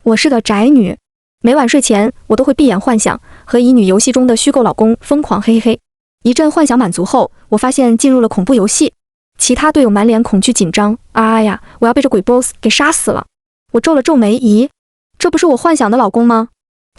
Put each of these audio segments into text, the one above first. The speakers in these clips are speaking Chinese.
我是个宅女，每晚睡前我都会闭眼幻想和乙女游戏中的虚构老公疯狂嘿嘿嘿。一阵幻想满足后，我发现进入了恐怖游戏。其他队友满脸恐惧紧张，呀，我要被这鬼 boss 给杀死了。我皱了皱眉，咦，这不是我幻想的老公吗？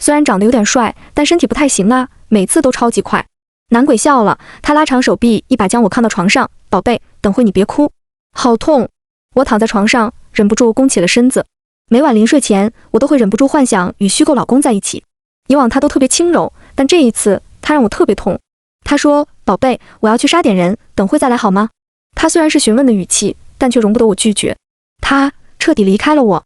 虽然长得有点帅，但身体不太行啊，每次都超级快。男鬼笑了，他拉长手臂，一把将我扛到床上。宝贝，等会你别哭。好痛！我躺在床上，忍不住弓起了身子。每晚临睡前，我都会忍不住幻想与虚构老公在一起。以往他都特别轻柔，但这一次他让我特别痛。他说：“宝贝，我要去杀点人，等会再来好吗？”他虽然是询问的语气，但却容不得我拒绝。他彻底离开了我。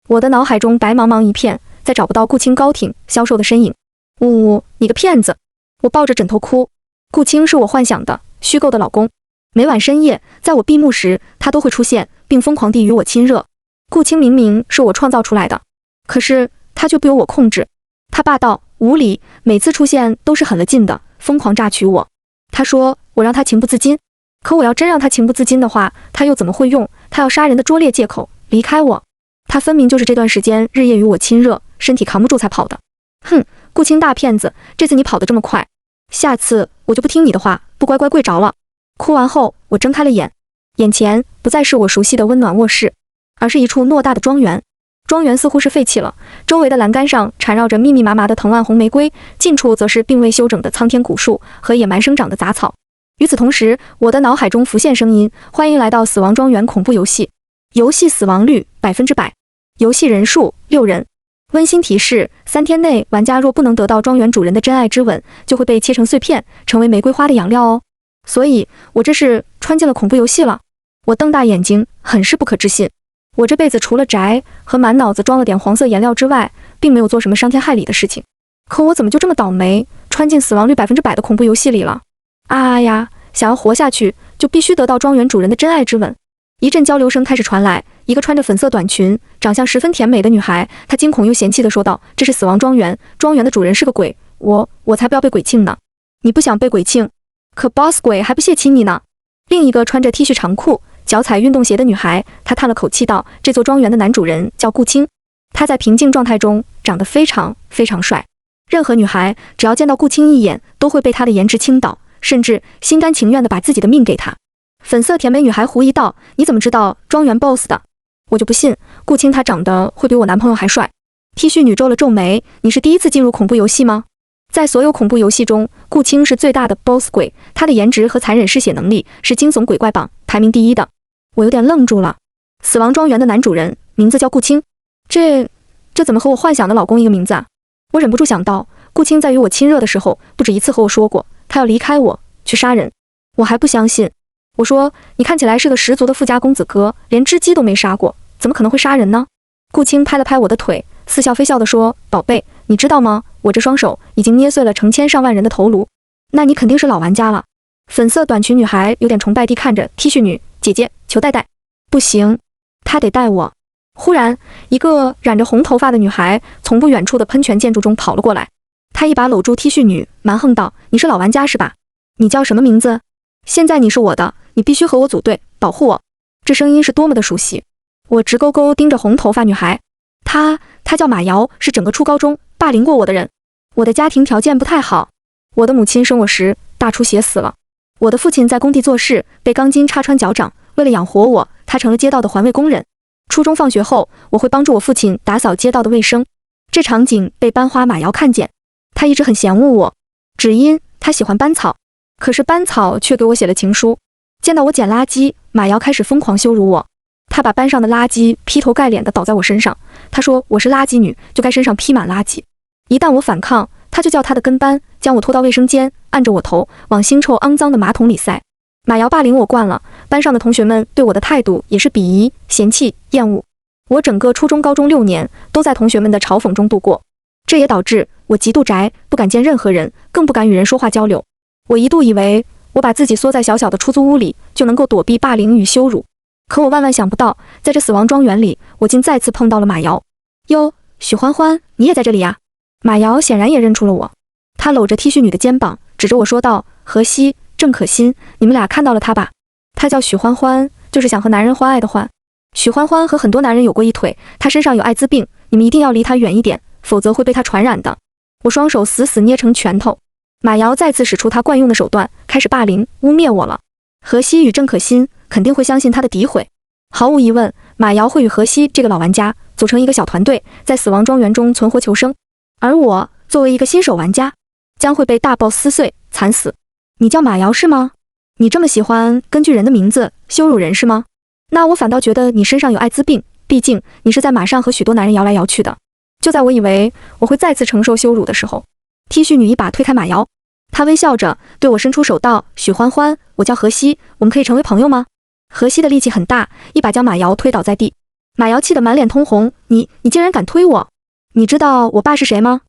我的脑海中白茫茫一片，再找不到顾青高挺消瘦的身影。呜，你个骗子！我抱着枕头哭。顾青是我幻想的虚构的老公，每晚深夜，在我闭目时，他都会出现，并疯狂地与我亲热。顾青明明是我创造出来的，可是他却不由我控制。他霸道无理，每次出现都是狠了劲的，疯狂榨取我。他说我让他情不自禁，可我要真让他情不自禁的话，他又怎么会用他要杀人的拙劣借口离开我？他分明就是这段时间日夜与我亲热，身体扛不住才跑的。哼，顾青大骗子，这次你跑得这么快，下次我就不听你的话，不乖乖跪着了。哭完后，我睁开了眼，眼前不再是我熟悉的温暖卧室，而是一处偌大的庄园。庄园似乎是废弃了，周围的栏杆上缠绕着密密麻麻的藤蔓红玫瑰，近处则是并未修整的苍天古树和野蛮生长的杂草。与此同时，我的脑海中浮现声音：欢迎来到死亡庄园恐怖游戏，游戏死亡率100%，游戏人数6人。温馨提示：3天内，玩家若不能得到庄园主人的真爱之吻，就会被切成碎片，成为玫瑰花的养料哦。所以，我这是穿进了恐怖游戏了。我瞪大眼睛，很是不可置信。我这辈子除了宅和满脑子装了点黄色颜料之外，并没有做什么伤天害理的事情。可我怎么就这么倒霉，穿进死亡率100%的恐怖游戏里了？呀，想要活下去，就必须得到庄园主人的真爱之吻。一阵交流声开始传来，一个穿着粉色短裙、长相十分甜美的女孩，她惊恐又嫌弃地说道：“这是死亡庄园，庄园的主人是个鬼，我才不要被鬼庆呢！你不想被鬼庆，可 boss 鬼还不屑亲你呢。”另一个穿着 T 恤长裤、脚踩运动鞋的女孩，她叹了口气道：“这座庄园的男主人叫顾青，他在平静状态中长得非常非常帅，任何女孩只要见到顾青一眼，都会被他的颜值倾倒，甚至心甘情愿地把自己的命给他。”粉色甜美女孩狐疑道：“你怎么知道庄园 boss 的？我就不信顾青他长得会比我男朋友还帅。”T 恤女皱了皱眉：“你是第一次进入恐怖游戏吗？在所有恐怖游戏中，顾青是最大的 boss 鬼，他的颜值和残忍嗜血能力是惊悚鬼怪榜排名第一的。”我有点愣住了。死亡庄园的男主人名字叫顾青，这怎么和我幻想的老公一个名字啊？我忍不住想到，顾青在与我亲热的时候，不止一次和我说过，他要离开我去杀人。我还不相信。我说：“你看起来是个十足的富家公子哥，连只鸡都没杀过，怎么可能会杀人呢？”顾青拍了拍我的腿，似笑非笑地说：“宝贝，你知道吗？我这双手已经捏碎了成千上万人的头颅。那你肯定是老玩家了。”粉色短裙女孩有点崇拜地看着 T 恤女：“姐姐，求带带。”不行，她得带我。忽然，一个染着红头发的女孩从不远处的喷泉建筑中跑了过来，她一把搂住 T 恤女，蛮横道：“你是老玩家是吧？你叫什么名字？现在你是我的，你必须和我组队，保护我。”这声音是多么的熟悉！我直勾勾盯着红头发女孩，她叫马瑶，是整个初高中霸凌过我的人。我的家庭条件不太好，我的母亲生我时大出血死了，我的父亲在工地做事被钢筋插穿脚掌，为了养活我，他成了街道的环卫工人。初中放学后，我会帮助我父亲打扫街道的卫生。这场景被班花马瑶看见，她一直很嫌恶我，只因她喜欢班草。可是班草却给我写了情书。见到我捡垃圾，马瑶开始疯狂羞辱我。她把班上的垃圾劈头盖脸地倒在我身上。她说我是垃圾女，就该身上披满垃圾。一旦我反抗，她就叫她的跟班将我拖到卫生间，按着我头往腥臭肮脏的马桶里塞。马瑶霸凌我惯了，班上的同学们对我的态度也是鄙夷、嫌弃、厌恶。我整个初中、高中6年都在同学们的嘲讽中度过，这也导致我极度宅，不敢见任何人，更不敢与人说话交流。我一度以为我把自己缩在小小的出租屋里就能够躲避霸凌与羞辱，可我万万想不到，在这死亡庄园里，我竟再次碰到了马瑶。哟，许欢欢，你也在这里呀？马瑶显然也认出了我，她搂着 T 恤女的肩膀，指着我说道：“荷西、郑可心，你们俩看到了她吧？她叫许欢欢，就是想和男人欢爱的欢。”许欢欢和很多男人有过一腿，他身上有艾滋病，你们一定要离他远一点，否则会被他传染的。我双手死死捏成拳头。马瑶再次使出他惯用的手段，开始霸凌、污蔑我了。何西与郑可心肯定会相信他的诋毁。毫无疑问，马瑶会与何西这个老玩家组成一个小团队，在死亡庄园中存活求生，而我作为一个新手玩家，将会被大 boss 撕碎、惨死。你叫马瑶是吗？你这么喜欢根据人的名字羞辱人是吗？那我反倒觉得你身上有艾滋病，毕竟你是在马上和许多男人摇来摇去的。就在我以为我会再次承受羞辱的时候，T 恤女一把推开马瑶，她微笑着对我伸出手道：“许欢欢，我叫何西，我们可以成为朋友吗？”何西的力气很大，一把将马瑶推倒在地。马瑶气得满脸通红：“你竟然敢推我！你知道我爸是谁吗？”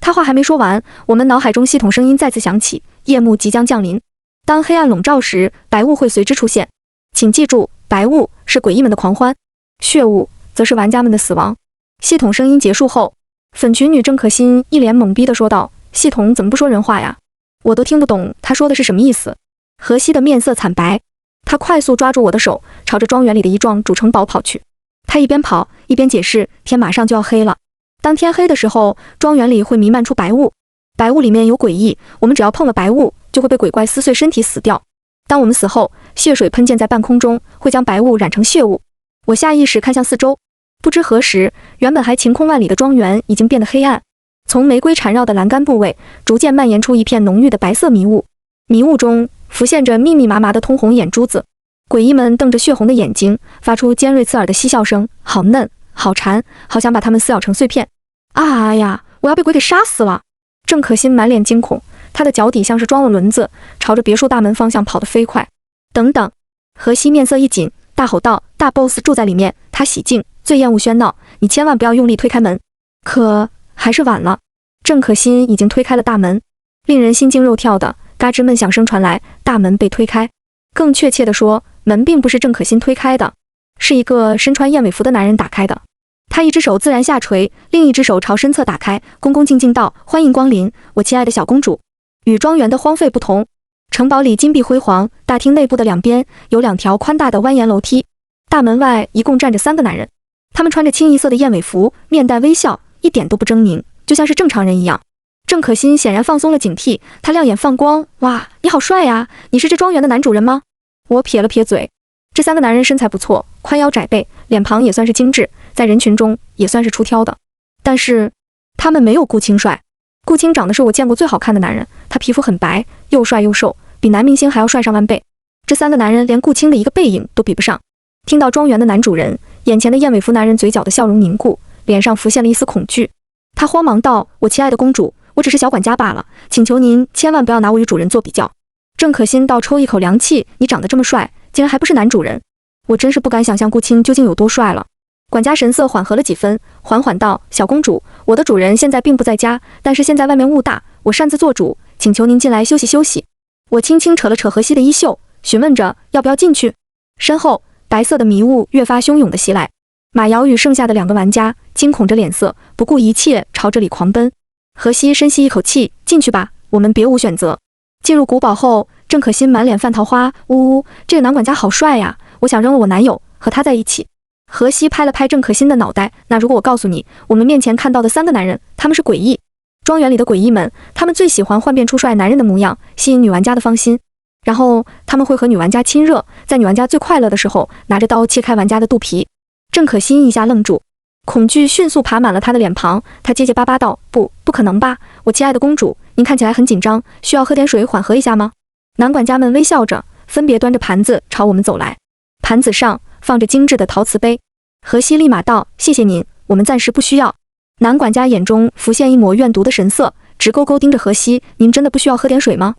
他话还没说完，我们脑海中系统声音再次响起：夜幕即将降临，当黑暗笼罩时，白雾会随之出现。请记住，白雾是诡异们的狂欢，血雾则是玩家们的死亡。系统声音结束后，粉裙女郑可心一脸懵逼地说道：“系统怎么不说人话呀？我都听不懂他说的是什么意思。”何西的面色惨白，他快速抓住我的手，朝着庄园里的一幢主城堡跑去。他一边跑一边解释：“天马上就要黑了，当天黑的时候，庄园里会弥漫出白雾，白雾里面有诡异，我们只要碰了白雾，就会被鬼怪撕碎身体死掉。当我们死后，血水喷溅在半空中，会将白雾染成血雾。”我下意识看向四周，不知何时，原本还晴空万里的庄园已经变得黑暗，从玫瑰缠绕的栏杆部位，逐渐蔓延出一片浓郁的白色迷雾，迷雾中浮现着密密麻麻的通红眼珠子。诡异们瞪着血红的眼睛，发出尖锐刺耳的嬉笑声，好嫩，好馋，好想把它们撕咬成碎片。啊呀，我要被鬼给杀死了！郑可心满脸惊恐，她的脚底像是装了轮子，朝着别墅大门方向跑得飞快。等等！何西面色一紧，大吼道：“大 boss 住在里面，他喜静，最厌恶喧闹，你千万不要用力推开门。”可还是晚了，郑可心已经推开了大门，令人心惊肉跳的嘎吱闷响声传来，大门被推开。更确切地说，门并不是郑可心推开的，是一个身穿燕尾服的男人打开的。他一只手自然下垂，另一只手朝身侧打开，恭恭敬敬道：“欢迎光临，我亲爱的小公主。”与庄园的荒废不同，城堡里金碧辉煌，大厅内部的两边有2条宽大的蜿蜒楼梯。大门外一共站着3个男人，他们穿着清一色的燕尾服，面带微笑，一点都不狰狞，就像是正常人一样。郑可心显然放松了警惕，她亮眼放光：“哇，你好帅呀！你是这庄园的男主人吗？”我撇了撇嘴，这3个男人身材不错，宽腰窄背，脸庞也算是精致，在人群中也算是出挑的。但是他们没有顾青帅。顾青长得是我见过最好看的男人，他皮肤很白，又帅又瘦，比男明星还要帅上万倍。这3个男人连顾青的一个背影都比不上。听到庄园的男主人，眼前的燕尾服男人嘴角的笑容凝固，脸上浮现了一丝恐惧。他慌忙道：“我亲爱的公主，我只是小管家罢了，请求您千万不要拿我与主人做比较。”郑可心倒抽一口凉气：“你长得这么帅，竟然还不是男主人？我真是不敢想象顾青究竟有多帅了。”管家神色缓和了几分，缓缓道：“小公主，我的主人现在并不在家，但是现在外面雾大，我擅自做主，请求您进来休息休息。”我轻轻扯了扯何西的衣袖，询问着要不要进去。身后白色的迷雾越发汹涌地袭来，马瑶与剩下的2个玩家惊恐着脸色，不顾一切朝这里狂奔。何西深吸一口气：“进去吧，我们别无选择。”进入古堡后，郑可心满脸泛桃花：“呜呜，这个男管家好帅呀！我想扔了我男友，和他在一起。”何西拍了拍郑可心的脑袋：“那如果我告诉你，我们面前看到的3个男人，他们是诡异。庄园里的诡异们，他们最喜欢幻变出帅男人的模样，吸引女玩家的芳心。然后他们会和女玩家亲热，在女玩家最快乐的时候，拿着刀切开玩家的肚皮。”郑可心一下愣住，恐惧迅速爬满了她的脸庞，她结结巴巴道：“不可能吧，我亲爱的公主，您看起来很紧张，需要喝点水缓和一下吗？”男管家们微笑着，分别端着盘子朝我们走来，盘子上放着精致的陶瓷杯。何西立马道：“谢谢您，我们暂时不需要。”男管家眼中浮现一抹怨毒的神色，直勾勾盯着何西：“您真的不需要喝点水吗？”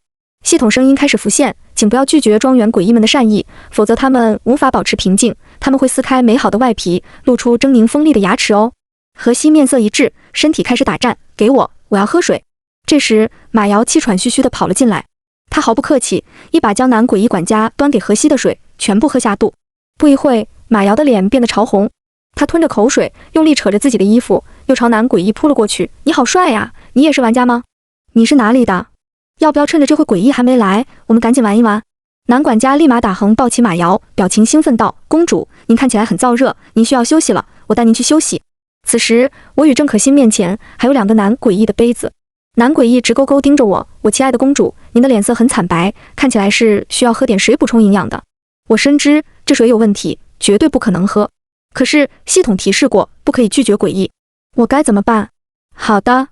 系统声音开始浮现：“请不要拒绝庄园诡异们的善意，否则他们无法保持平静，他们会撕开美好的外皮，露出狰狞锋利的牙齿哦。”何西面色一滞，身体开始打颤：“给我，我要喝水。”这时马瑶气喘吁吁地跑了进来，他毫不客气，一把将男诡异管家端给何西的水全部喝下肚。不一会，马瑶的脸变得潮红，他吞着口水，用力扯着自己的衣服，又朝男诡异扑了过去：“你好帅呀！你也是玩家吗？你是哪里的？要不要趁着这会诡异还没来，我们赶紧玩一玩？”男管家立马打横抱起马瑶，表情兴奋道：“公主，您看起来很燥热，您需要休息了，我带您去休息。此时，我与郑可欣面前还有2个男诡异的杯子。男诡异直勾勾盯着我，我亲爱的公主，您的脸色很惨白，看起来是需要喝点水补充营养的。我深知这水有问题，绝对不可能喝。可是系统提示过，不可以拒绝诡异。我该怎么办？好的，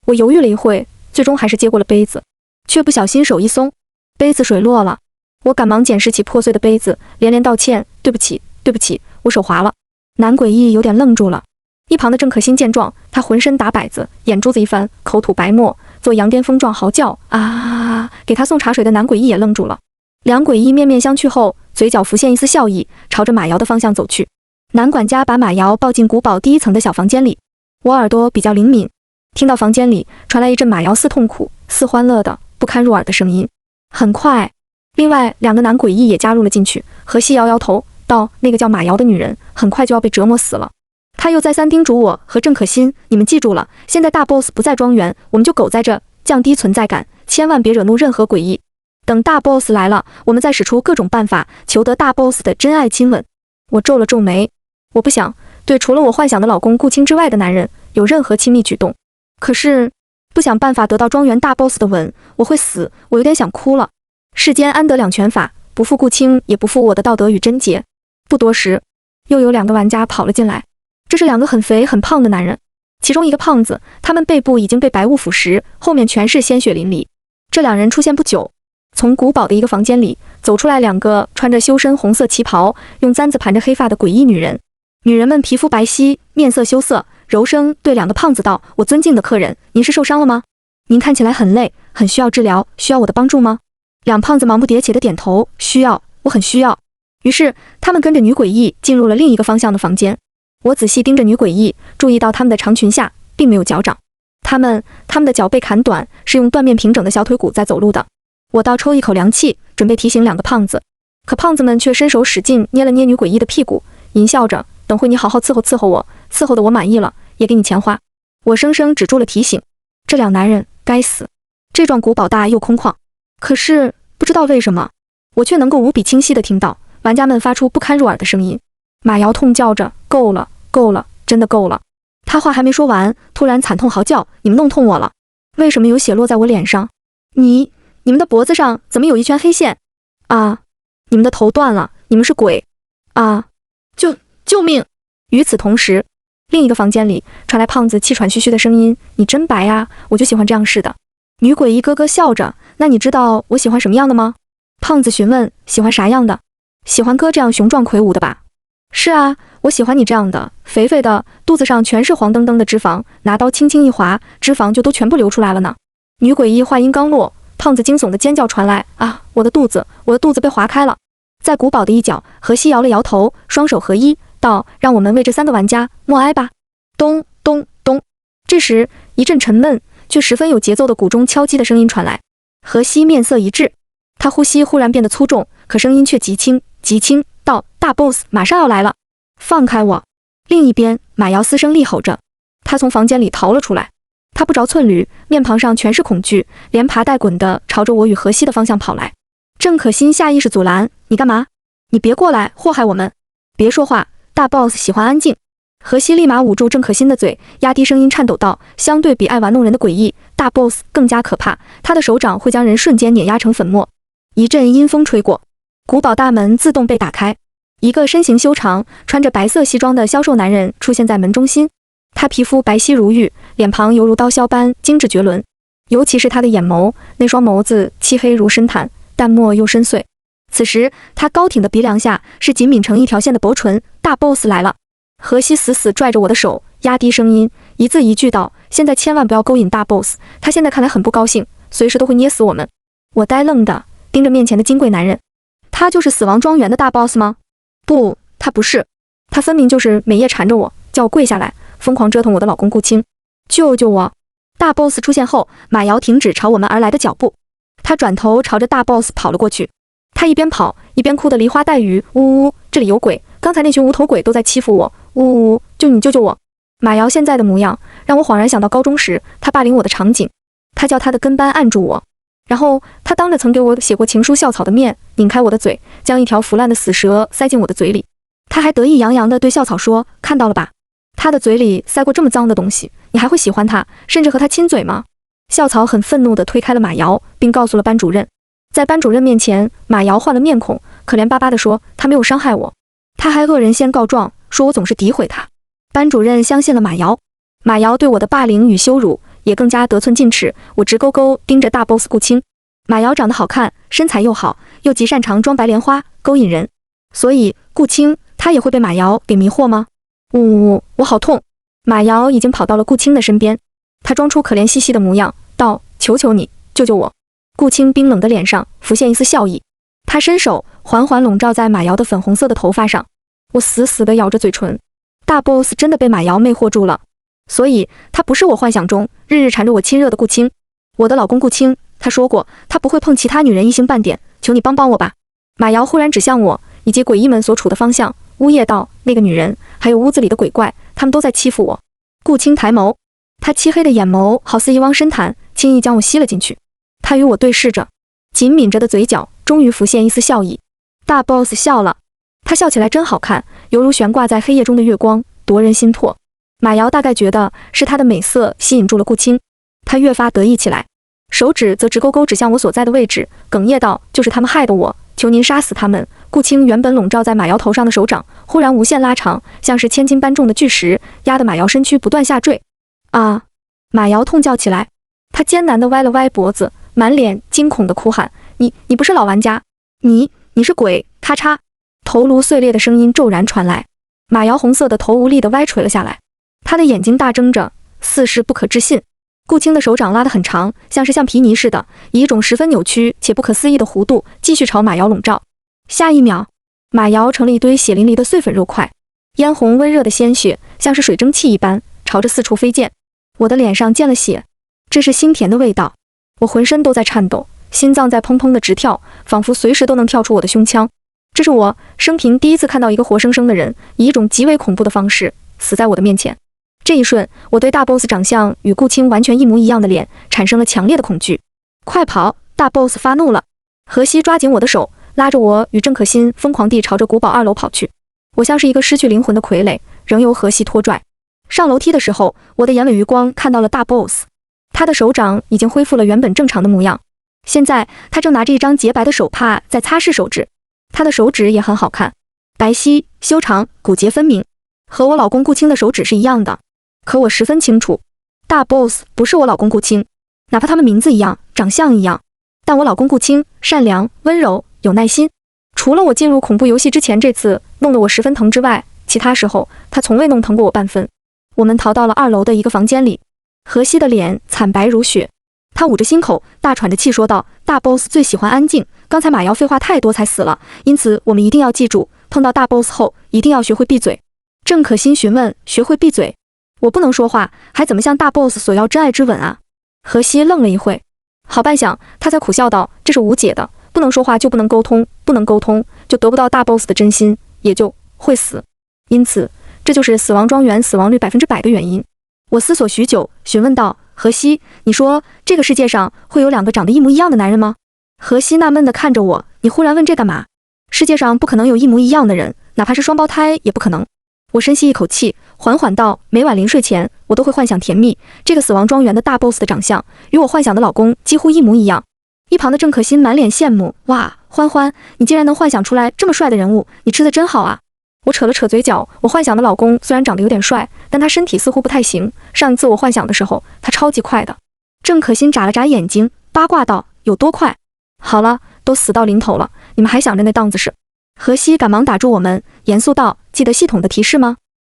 我犹豫了一会，最终还是接过了杯子，却不小心手一松，杯子水落了。我赶忙捡拾起破碎的杯子，连连道歉，对不起，对不起，我手滑了。男诡异有点愣住了。一旁的郑可欣见状，他浑身打摆子，眼珠子一翻，口吐白沫，做羊癫疯状嚎叫啊！给他送茶水的男诡异也愣住了。两诡异面面相觑后，嘴角浮现一丝笑意，朝着马瑶的方向走去。男管家把马瑶抱进古堡第1层的小房间里。我耳朵比较灵敏，听到房间里传来一阵马瑶似痛苦似欢乐的不堪入耳的声音。很快，另外2个男诡异也加入了进去。何西摇摇头道：“那个叫马瑶的女人很快就要被折磨死了。”他又再三叮嘱我和郑可欣：“你们记住了，现在大 boss 不在庄园，我们就苟在这，降低存在感，千万别惹怒任何诡异。等大 boss 来了，我们再使出各种办法，求得大 boss 的真爱亲吻。”我皱了皱眉，我不想对除了我幻想的老公顾青之外的男人有任何亲密举动。可是不想办法得到庄园大 boss 的吻，我会死，我有点想哭了。世间安得两全法，不负顾青，也不负我的道德与贞洁。不多时，又有2个玩家跑了进来。这是2个很肥很胖的男人，其中一个胖子，他们背部已经被白雾腐蚀，后面全是鲜血淋漓。这2人出现不久，从古堡的一个房间里走出来2个穿着修身红色旗袍、用簪子盘着黑发的诡异女人。女人们皮肤白皙，面色羞涩，柔声对2个胖子道：“我尊敬的客人，您是受伤了吗？您看起来很累，很需要治疗，需要我的帮助吗？”2胖子忙不迭起的点头：“需要，我很需要。”于是他们跟着女诡异进入了另一个方向的房间。我仔细盯着女诡异，注意到她们的长裙下并没有脚掌，她们的脚被砍短，是用缎面平整的小腿骨在走路的。我倒抽一口凉气，准备提醒2个胖子，可胖子们却伸手使劲捏了捏女诡异的屁股，淫笑着：“等会你好好伺候我，伺候的我满意了，也给你钱花。”我生生止住了提醒。这2男人该死！这幢古堡大又空旷，可是不知道为什么，我却能够无比清晰地听到玩家们发出不堪入耳的声音。马瑶痛叫着：“够了，够了，真的够了！”他话还没说完，突然惨痛嚎叫：“你们弄痛我了！为什么有血落在我脸上？你们的脖子上怎么有一圈黑线？啊！你们的头断了！你们是鬼！啊！救命！”与此同时，另一个房间里传来胖子气喘吁吁的声音：“你真白啊，我就喜欢这样式的。”女诡异咯咯笑着：“那你知道我喜欢什么样的吗？”胖子询问：“喜欢啥样的？喜欢哥这样雄壮魁梧的吧？”“是啊，我喜欢你这样的，肥肥的，肚子上全是黄澄澄的脂肪，拿刀轻轻一划，脂肪就都全部流出来了呢。”女诡异话音刚落，胖子惊悚的尖叫传来：“啊，我的肚子被划开了！”在古堡的一角，荷西摇了摇头，双手合一道：“让我们为这3个玩家默哀吧。”咚咚咚，这时一阵沉闷却十分有节奏的鼓钟敲击的声音传来。荷西面色一滞，他呼吸忽然变得粗重，可声音却极轻极轻道：“大 boss 马上要来了，放开我！”另一边，马瑶嘶声厉吼着，他从房间里逃了出来。他不着寸缕，面庞上全是恐惧，连爬带滚地朝着我与荷西的方向跑来。郑可欣下意识阻拦：“你干嘛？你别过来祸害我们！别说话，大 boss 喜欢安静。”荷西立马捂住郑可欣的嘴，压低声音颤抖道：“相对比爱玩弄人的诡异，大 boss 更加可怕，他的手掌会将人瞬间碾压成粉末。”一阵阴风吹过，古堡大门自动被打开，一个身形修长、穿着白色西装的消瘦男人出现在门中心。他皮肤白皙如玉，脸庞犹如刀削般精致绝伦，尤其是他的眼眸，那双眸子漆黑如深潭，淡漠又深邃。此时他高挺的鼻梁下是紧抿成一条线的薄唇。大 boss 来了！荷西死死拽着我的手，压低声音，一字一句道：“现在千万不要勾引大 boss， 他现在看来很不高兴，随时都会捏死我们。”我呆愣的盯着面前的金贵男人，他就是死亡庄园的大 boss 吗？不，他不是，他分明就是每夜缠着我，叫我跪下来，疯狂折腾我的老公顾青。救救我！大 boss 出现后，马瑶停止朝我们而来的脚步，他转头朝着大 boss 跑了过去。他一边跑一边哭得梨花带雨：“呜呜，这里有鬼！刚才那群无头鬼都在欺负我！呜呜，就你救救我！”马瑶现在的模样让我恍然想到高中时他霸凌我的场景。他叫他的跟班按住我，然后他当着曾给我写过情书校草的面拧开我的嘴，将一条腐烂的死蛇塞进我的嘴里。他还得意洋洋地对校草说：“看到了吧，他的嘴里塞过这么脏的东西，你还会喜欢他，甚至和他亲嘴吗？”校草很愤怒地推开了马瑶，并告诉了班主任。在班主任面前，马瑶换了面孔，可怜巴巴地说：“他没有伤害我。”他还恶人先告状，说我总是诋毁他。班主任相信了马瑶。马瑶对我的霸凌与羞辱也更加得寸进尺。我直勾勾盯着大 boss 顾青。马瑶长得好看，身材又好，又极擅长装白莲花，勾引人。所以顾青他也会被马瑶给迷惑吗？呜，我好痛！马瑶已经跑到了顾青的身边，他装出可怜兮兮的模样，道：“求求你，救救我！”顾青冰冷的脸上浮现一丝笑意，他伸手缓缓笼罩在马瑶的粉红色的头发上。我死死地咬着嘴唇。大 boss 真的被马瑶魅惑住了，所以他不是我幻想中日日缠着我亲热的顾青。我的老公顾青，他说过他不会碰其他女人一星半点，求你帮帮我吧。马瑶忽然指向我以及鬼医们所处的方向，呜咽道：“那个女人，还有屋子里的鬼怪，他们都在欺负我。”顾青抬眸，他漆黑的眼眸好似一汪深潭，轻易将我吸了进去。他与我对视着，紧抿着的嘴角终于浮现一丝笑意。大 boss 笑了，他笑起来真好看，犹如悬挂在黑夜中的月光，夺人心魄。马瑶大概觉得是他的美色吸引住了顾青，他越发得意起来，手指则直勾勾指向我所在的位置，哽咽道：“就是他们害得我，求您杀死他们！”顾青原本笼罩在马瑶头上的手掌忽然无限拉长，像是千斤般重的巨石，压得马瑶身躯不断下坠。啊！马瑶痛叫起来，他艰难地歪了歪脖子，满脸惊恐地哭喊：“你不是老玩家，你是鬼！”咔嚓，头颅碎裂的声音骤然传来，马瑶红色的头无力地歪垂了下来，他的眼睛大睁着，似是不可置信。顾青的手掌拉得很长，像是橡皮泥似的，以一种十分扭曲且不可思议的弧度继续朝马瑶笼罩。下一秒，马瑶成了一堆血淋淋的碎粉肉块，嫣红温热的鲜血像是水蒸气一般朝着四处飞溅。我的脸上溅了血，这是腥甜的味道。我浑身都在颤抖，心脏在砰砰的直跳，仿佛随时都能跳出我的胸腔。这是我生平第一次看到一个活生生的人以一种极为恐怖的方式死在我的面前。这一瞬，我对大 boss 长相与顾青完全一模一样的脸产生了强烈的恐惧。快跑！大 boss 发怒了。荷西抓紧我的手，拉着我与郑可欣疯狂地朝着古堡2楼跑去。我像是一个失去灵魂的傀儡，仍由荷西拖拽。上楼梯的时候，我的眼尾余光看到了大 boss， 他的手掌已经恢复了原本正常的模样。现在他正拿着一张洁白的手帕在擦拭手指，他的手指也很好看，白皙修长，骨节分明，和我老公顾青的手指是一样的。可我十分清楚，大 boss 不是我老公顾青，哪怕他们名字一样，长相一样，但我老公顾青善良、温柔、有耐心。除了我进入恐怖游戏之前这次弄得我十分疼之外，其他时候他从未弄疼过我半分。我们逃到了2楼的一个房间里，荷西的脸惨白如雪，他捂着心口，大喘着气说道：“大 boss 最喜欢安静，刚才马瑶废话太多才死了，因此我们一定要记住，碰到大 boss 后一定要学会闭嘴。”郑可欣询问：“学会闭嘴？我不能说话，还怎么向大 boss 索要真爱之吻啊？”荷西愣了一会，好半晌，他才苦笑道：“这是无解的，不能说话就不能沟通，不能沟通就得不到大 boss 的真心，也就会死。因此，这就是死亡庄园死亡率100%的原因。”我思索许久，询问道：“荷西，你说这个世界上会有2个长得一模一样的男人吗？”荷西纳闷地看着我：“你忽然问这干嘛？世界上不可能有一模一样的人，哪怕是双胞胎也不可能。”我深吸一口气，缓缓道：“每晚临睡前，我都会幻想甜蜜。这个死亡庄园的大 boss 的长相，与我幻想的老公几乎一模一样。”一旁的郑可欣满脸羡慕：“哇，欢欢，你竟然能幻想出来这么帅的人物，你吃的真好啊！”我扯了扯嘴角，我幻想的老公虽然长得有点帅，但他身体似乎不太行。上一次我幻想的时候，他超级快的。郑可欣眨了眨眼睛，八卦道：“有多快？”好了，都死到临头了，你们还想着那档子事？荷西赶忙打住我们，严肃道：“记得系统的提示吗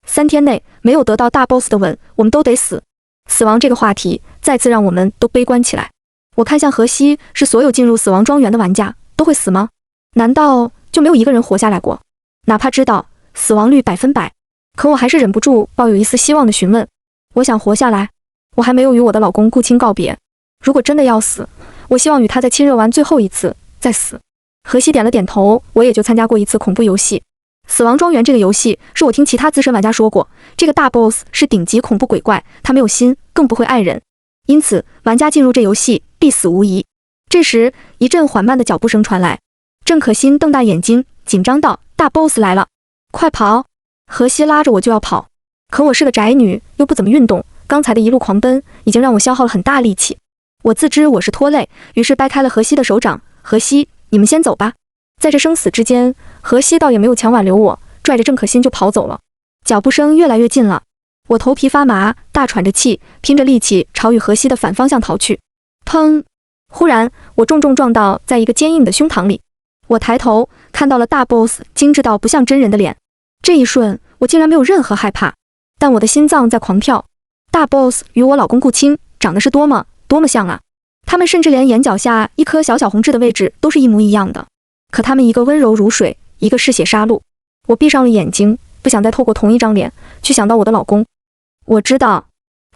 ？3天内没有得到大 boss 的吻，我们都得死。”死亡这个话题再次让我们都悲观起来。我看向荷西，是所有进入死亡庄园的玩家都会死吗？难道就没有一个人活下来过？哪怕知道死亡率100%，可我还是忍不住抱有一丝希望的询问：“我想活下来，我还没有与我的老公顾青告别。如果真的要死，我希望与他再亲热完最后一次再死。”荷西点了点头，我也就参加过一次恐怖游戏。死亡庄园这个游戏是我听其他资深玩家说过，这个大 boss 是顶级恐怖鬼怪，他没有心，更不会爱人，因此玩家进入这游戏必死无疑。这时，一阵缓慢的脚步声传来，郑可欣瞪大眼睛，紧张道：“大 boss 来了！”快跑！荷西拉着我就要跑，可我是个宅女，又不怎么运动，刚才的一路狂奔已经让我消耗了很大力气。我自知我是拖累，于是掰开了荷西的手掌。荷西，你们先走吧。在这生死之间，荷西倒也没有强挽留我，拽着郑可心就跑走了。脚步声越来越近了，我头皮发麻，大喘着气，拼着力气朝与荷西的反方向逃去。砰！忽然，我重重撞到在一个坚硬的胸膛里。我抬头看到了大 boss 精致到不像真人的脸。这一瞬，我竟然没有任何害怕，但我的心脏在狂跳。大 boss 与我老公顾青长得是多么像啊！他们甚至连眼角下一颗小红痣的位置都是一模一样的。可他们一个温柔如水，一个嗜血杀戮。我闭上了眼睛，不想再透过同一张脸去想到我的老公。我知道，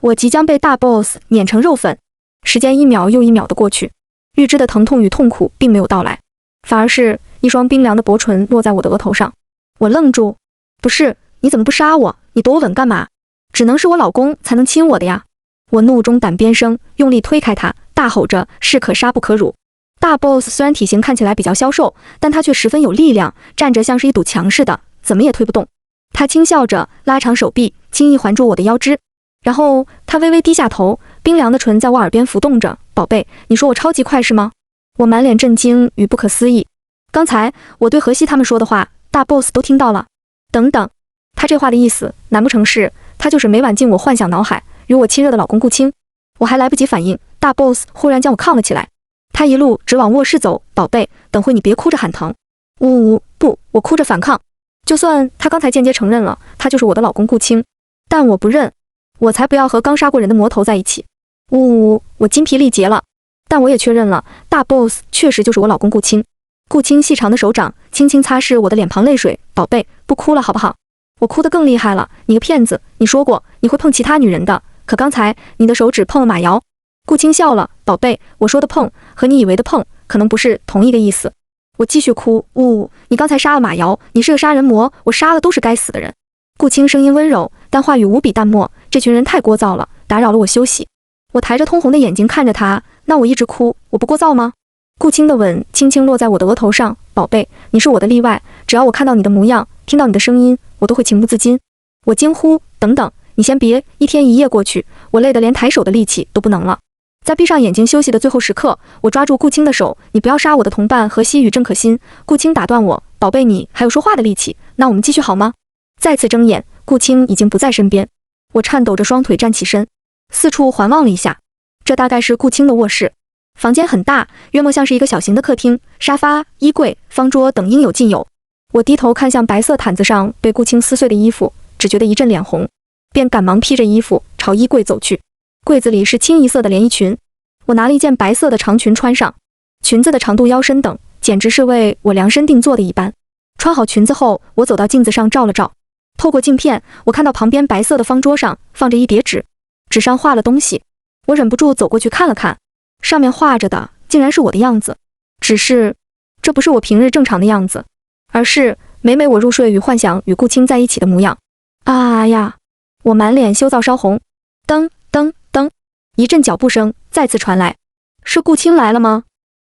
我即将被大 boss 碾成肉粉。时间一秒又一秒的过去，预知的疼痛与痛苦并没有到来，反而是一双冰凉的薄唇落在我的额头上。我愣住，不是，你怎么不杀我？你躲我吻干嘛？只能是我老公才能亲我的呀！我怒中胆边生，用力推开他，大吼着士可杀不可辱。大 boss 虽然体型看起来比较消瘦，但他却十分有力量，站着像是一堵墙似的，怎么也推不动。他轻笑着拉长手臂，轻易环住我的腰肢，然后他微微低下头，冰凉的唇在我耳边浮动着。宝贝，你说我超级快是吗？我满脸震惊与不可思议。刚才我对荷西他们说的话，大 boss 都听到了。等等，他这话的意思，难不成是他就是每晚进我幻想脑海与我亲热的老公顾青？我还来不及反应，大 boss 忽然将我抗了起来。他一路直往卧室走。宝贝，等会你别哭着喊疼。呜，不，我哭着反抗。就算他刚才间接承认了他就是我的老公顾青，但我不认，我才不要和刚杀过人的魔头在一起。呜，我筋疲力竭了，但我也确认了大 boss 确实就是我老公顾青。顾青细长的手掌轻轻擦拭我的脸庞泪水。宝贝，不哭了好不好？我哭得更厉害了。你个骗子，你说过你会碰其他女人的，可刚才你的手指碰了马瑶。顾青笑了。宝贝，我说的碰和你以为的碰可能不是同一个意思。我继续哭。你刚才杀了马瑶，你是个杀人魔，我杀了都是该死的人。顾青声音温柔，但话语无比淡漠。这群人太聒噪了，打扰了我休息。我抬着通红的眼睛看着他，那我一直哭，我不聒噪吗？顾青的吻轻轻落在我的额头上。宝贝，你是我的例外，只要我看到你的模样，听到你的声音，我都会情不自禁。我惊呼。等等，你先别。一天一夜过去，我累得连抬手的力气都不能了。在闭上眼睛休息的最后时刻，我抓住顾青的手。你不要杀我的同伴荷西与郑可心。顾青打断我。宝贝，你还有说话的力气，那我们继续好吗？再次睁眼，顾青已经不在身边。我颤抖着双腿站起身，四处环望了一下，这大概是顾青的卧室。房间很大，约莫像是一个小型的客厅，沙发、衣柜、方桌等应有尽有。我低头看向白色毯子上被顾青撕碎的衣服，只觉得一阵脸红，便赶忙披着衣服朝衣柜走去。柜子里是清一色的连衣裙，我拿了一件白色的长裙穿上，裙子的长度、腰身等简直是为我量身定做的一般。穿好裙子后，我走到镜子上照了照，透过镜片，我看到旁边白色的方桌上放着一叠纸，纸上画了东西。我忍不住走过去看了看，上面画着的竟然是我的样子，只是这不是我平日正常的样子，而是每每我入睡与幻想与顾青在一起的模样。啊呀！我满脸羞臊烧红。噔噔噔，一阵脚步声再次传来，是顾青来了吗？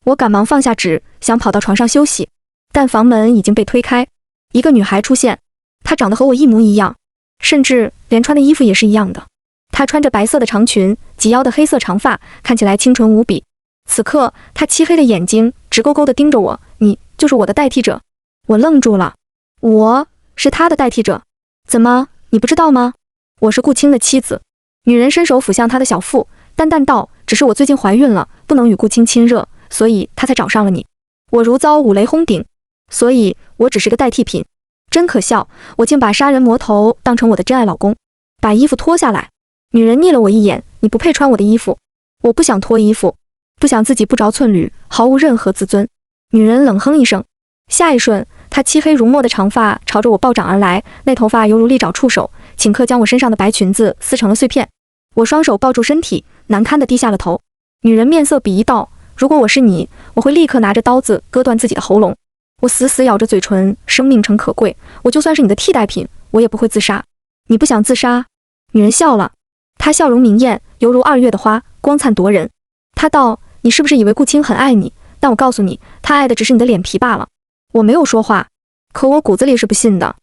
我赶忙放下纸，想跑到床上休息，但房门已经被推开，一个女孩出现。她长得和我一模一样，甚至连穿的衣服也是一样的。她穿着白色的长裙，及腰的黑色长发，看起来清纯无比。此刻，她漆黑的眼睛直勾勾地盯着我。你就是我的代替者。我愣住了，我是她的代替者？怎么，你不知道吗？我是顾青的妻子。女人伸手抚向她的小腹，淡淡道，只是我最近怀孕了，不能与顾青亲热，所以她才找上了你。我如遭五雷轰顶，所以我只是个代替品。真可笑，我竟把杀人魔头当成我的真爱老公。把衣服脱下来。女人睨了我一眼，你不配穿我的衣服。我不想脱衣服，不想自己不着寸缕，毫无任何自尊。女人冷哼一声，下一瞬，她漆黑如墨的长发朝着我暴涨而来，那头发犹如利爪触手，顷刻将我身上的白裙子撕成了碎片。我双手抱住身体，难堪地低下了头。女人面色鄙夷道，如果我是你，我会立刻拿着刀子割断自己的喉咙。我死死咬着嘴唇，生命诚可贵，我就算是你的替代品，我也不会自杀。你不想自杀？女人笑了，她笑容明艳，犹如2月的花，光灿夺人。她道，你是不是以为顾青很爱你？但我告诉你，他爱的只是你的脸皮罢了。我没有说话，可我骨子里是不信的。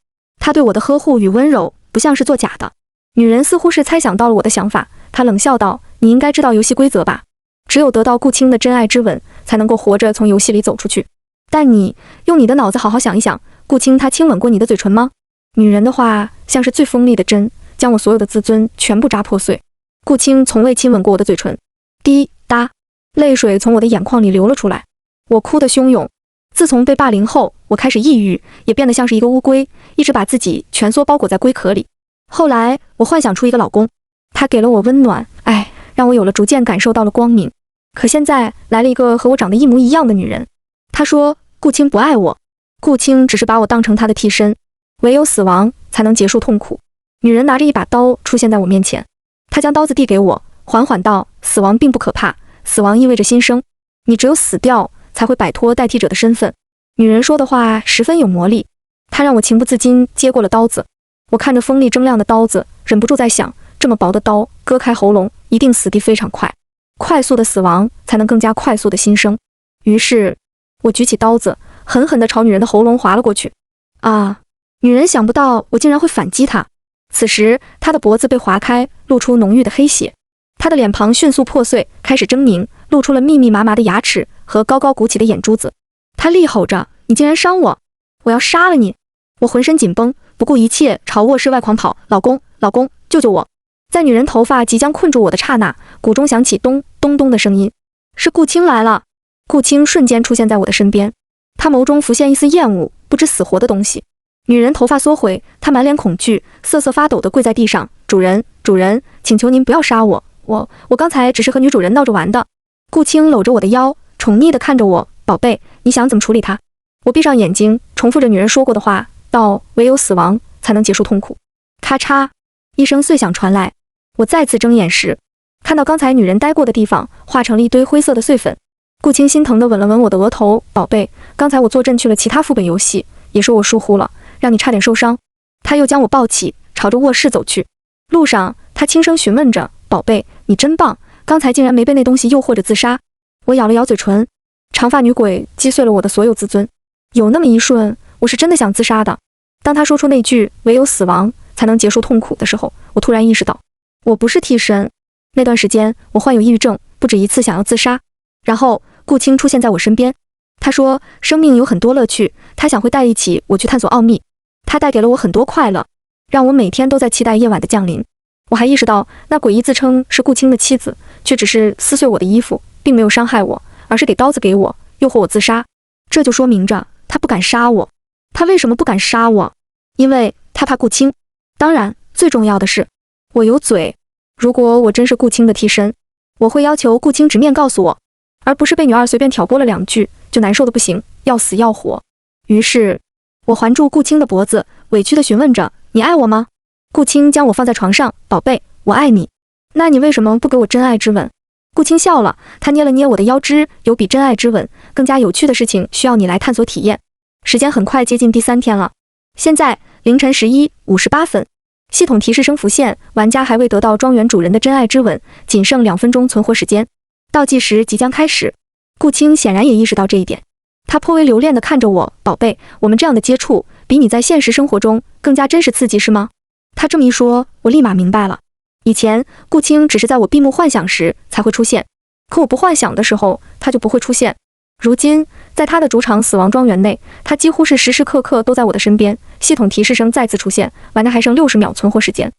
他对我的呵护与温柔不像是作假的。女人似乎是猜想到了我的想法，她冷笑道：“你应该知道游戏规则吧？只有得到顾青的真爱之吻，才能够活着从游戏里走出去。但你用你的脑子好好想一想，顾青他亲吻过你的嘴唇吗？”女人的话像是最锋利的针，将我所有的自尊全部扎破碎。顾青从未亲吻过我的嘴唇。滴答，泪水从我的眼眶里流了出来，我哭得汹涌。自从被霸凌后，我开始抑郁，也变得像是一个乌龟，一直把自己蜷缩包裹在龟壳里。后来我幻想出一个老公，他给了我温暖、爱，让我有了逐渐感受到了光明。可现在来了一个和我长得一模一样的女人。她说顾青不爱我，顾青只是把我当成他的替身，唯有死亡才能结束痛苦。女人拿着一把刀出现在我面前，她将刀子递给我，缓缓道：“死亡并不可怕，死亡意味着新生，你只有死掉才会摆脱代替者的身份。”女人说的话十分有魔力，她让我情不自禁接过了刀子。我看着锋利铮亮的刀子，忍不住在想，这么薄的刀割开喉咙，一定死地非常快，快速的死亡才能更加快速的新生。于是我举起刀子，狠狠地朝女人的喉咙划了过去。啊！女人想不到我竟然会反击她。此时她的脖子被划开，露出浓郁的黑血，她的脸庞迅速破碎，开始狰狞，露出了密密麻麻的牙齿和高高鼓起的眼珠子。她厉吼着：“你竟然伤我！我要杀了你！”我浑身紧绷，不顾一切朝卧室外狂跑。“老公，老公，救救我！”在女人头发即将困住我的刹那，鼓中响起咚咚咚的声音，是顾青来了。顾青瞬间出现在我的身边，他眸中浮现一丝厌恶，不知死活的东西。女人头发缩回，她满脸恐惧，瑟瑟发抖地跪在地上：“主人，主人，请求您不要杀我，我刚才只是和女主人闹着玩的。”顾青搂着我的腰，宠溺地看着我：“宝贝，你想怎么处理他？”我闭上眼睛，重复着女人说过的话，道：“唯有死亡才能结束痛苦。”咔嚓，一声碎响传来。我再次睁眼时，看到刚才女人待过的地方化成了一堆灰色的碎粉。顾青心疼地吻了吻我的额头：“宝贝，刚才我坐镇去了其他副本游戏，也是我疏忽了，让你差点受伤。”他又将我抱起，朝着卧室走去。路上，他轻声询问着：“宝贝，你真棒，刚才竟然没被那东西诱惑着自杀。”我咬了咬嘴唇，长发女鬼击碎了我的所有自尊。有那么一瞬，我是真的想自杀的。当他说出那句“唯有死亡才能结束痛苦”的时候，我突然意识到，我不是替身。那段时间，我患有抑郁症，不止一次想要自杀。然后，顾青出现在我身边。他说：“生命有很多乐趣，他想会带一起我去探索奥秘。”他带给了我很多快乐，让我每天都在期待夜晚的降临。我还意识到，那诡异自称是顾青的妻子，却只是撕碎我的衣服，并没有伤害我，而是给刀子给我，诱惑我自杀。这就说明着他不敢杀我。他为什么不敢杀我？因为他怕顾青。当然，最重要的是，我有嘴。如果我真是顾青的替身，我会要求顾青直面告诉我，而不是被女二随便挑拨了两句就难受的不行，要死要活。于是我环住顾青的脖子，委屈地询问着：“你爱我吗？”顾青将我放在床上：“宝贝，我爱你。那你为什么不给我真爱之吻？”顾青笑了，他捏了捏我的腰肢：“有比真爱之吻更加有趣的事情需要你来探索体验。”时间很快接近第3天了，现在凌晨11:58分，系统提示声浮现，玩家还未得到庄园主人的真爱之吻，仅剩2分钟存活时间，倒计时即将开始。顾青显然也意识到这一点，他颇为留恋地看着我：“宝贝，我们这样的接触比你在现实生活中更加真实刺激是吗？”他这么一说，我立马明白了。以前顾青只是在我闭目幻想时才会出现，可我不幻想的时候他就不会出现。如今在他的主场死亡庄园内，他几乎是时时刻刻都在我的身边。系统提示声再次出现，玩家还剩60秒存活时间。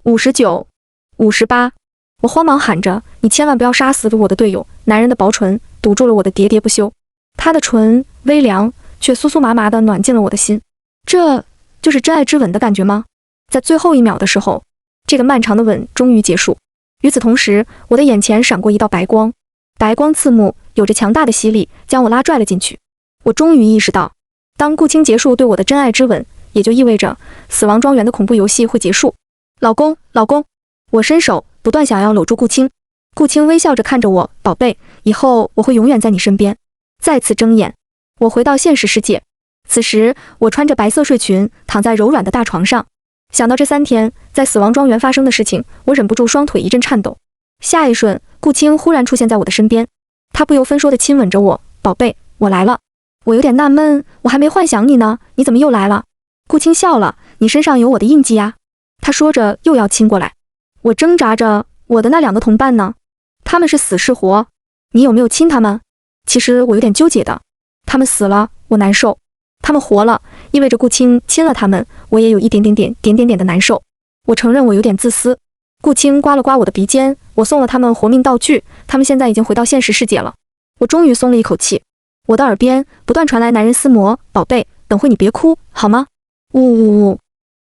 59、58，我慌忙喊着：“你千万不要杀死我的队友！”男人的薄唇堵住了我的喋喋不休，他的唇微凉却酥酥麻麻地暖进了我的心。这就是真爱之吻的感觉吗？在最后1秒的时候，这个漫长的吻终于结束。与此同时，我的眼前闪过一道白光，白光刺目，有着强大的吸力，将我拉拽了进去。我终于意识到，当顾青结束对我的真爱之吻，也就意味着死亡庄园的恐怖游戏会结束。老公，老公！我伸手不断想要搂住顾青。顾青微笑着看着我：“宝贝，以后我会永远在你身边。”再次睁眼，我回到现实世界。此时，我穿着白色睡裙，躺在柔软的大床上。想到这3天在死亡庄园发生的事情，我忍不住双腿一阵颤抖。下一瞬，顾青忽然出现在我的身边，他不由分说地亲吻着我：“宝贝，我来了。”我有点纳闷，我还没幻想你呢，你怎么又来了？顾青笑了，你身上有我的印记呀。他说着又要亲过来，我挣扎着，我的那2个同伴呢？他们是死是活？你有没有亲他们？其实我有点纠结的。他们死了，我难受；他们活了，意味着顾青亲了他们，我也有一点点的难受。我承认我有点自私。顾青刮了刮我的鼻尖，我送了他们活命道具，他们现在已经回到现实世界了。我终于松了一口气。我的耳边不断传来男人撕膜，宝贝，等会你别哭，好吗？呜呜呜。